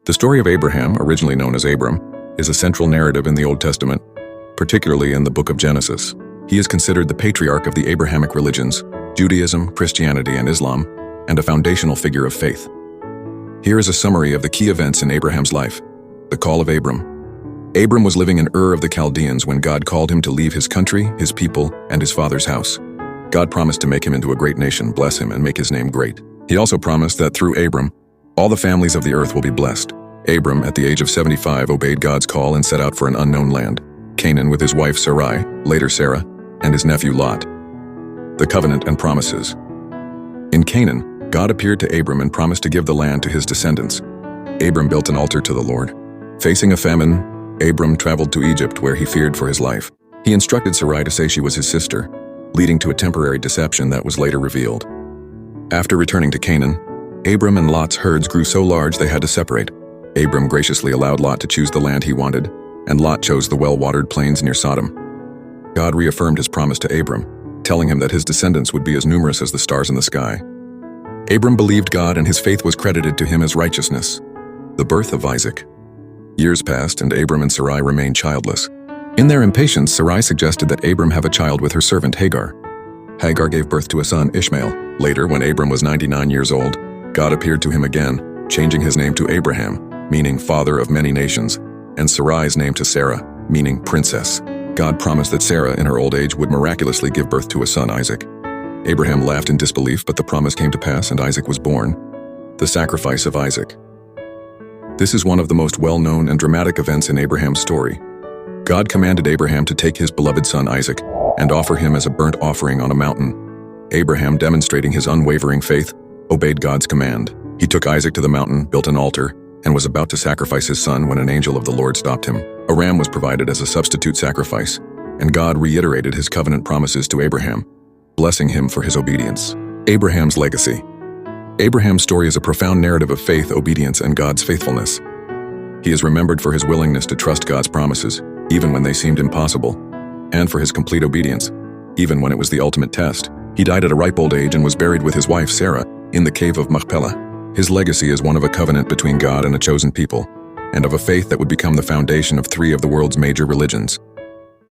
The story of Abraham, originally known as Abram, is a central narrative in the Old Testament, particularly in the book of Genesis. He is considered the patriarch of the Abrahamic religions, Judaism, Christianity, and Islam, and a foundational figure of faith. Here is a summary of the key events in Abraham's life. The call of Abram. Abram was living in Ur of the Chaldeans when God called him to leave his country, his people, and his father's house. God promised to make him into a great nation, bless him, and make his name great. He also promised that through Abram, all the families of the earth will be blessed. Abram, at the age of 75, obeyed God's call and set out for an unknown land, Canaan, with his wife Sarai, later Sarah, and his nephew Lot. The covenant and promises. In Canaan, God appeared to Abram and promised to give the land to his descendants. Abram built an altar to the Lord. Facing a famine, Abram traveled to Egypt, where he feared for his life. He instructed Sarai to say she was his sister, leading to a temporary deception that was later revealed. After returning to Canaan, Abram and Lot's herds grew so large they had to separate. Abram graciously allowed Lot to choose the land he wanted, and Lot chose the well-watered plains near Sodom. God reaffirmed his promise to Abram, telling him that his descendants would be as numerous as the stars in the sky. Abram believed God, and his faith was credited to him as righteousness. The birth of Isaac. Years passed, and Abram and Sarai remained childless. In their impatience, Sarai suggested that Abram have a child with her servant Hagar. Hagar gave birth to a son, Ishmael. Later, when Abram was 99 years old, God appeared to him again, changing his name to Abraham, meaning father of many nations, and Sarai's name to Sarah, meaning princess. God promised that Sarah, in her old age, would miraculously give birth to a son, Isaac. Abraham laughed in disbelief, but the promise came to pass, and Isaac was born. The sacrifice of Isaac. This is one of the most well-known and dramatic events in Abraham's story. God commanded Abraham to take his beloved son Isaac and offer him as a burnt offering on a mountain. Abraham, demonstrating his unwavering faith, obeyed God's command. He took Isaac to the mountain, built an altar, and was about to sacrifice his son when an angel of the Lord stopped him. A ram was provided as a substitute sacrifice, and God reiterated his covenant promises to Abraham, blessing him for his obedience. Abraham's legacy. Abraham's story is a profound narrative of faith, obedience, and God's faithfulness. He is remembered for his willingness to trust God's promises, even when they seemed impossible, and for his complete obedience, even when it was the ultimate test. He died at a ripe old age and was buried with his wife Sarah in the cave of Machpelah. His legacy is one of a covenant between God and a chosen people, and of a faith that would become the foundation of 3 of the world's major religions.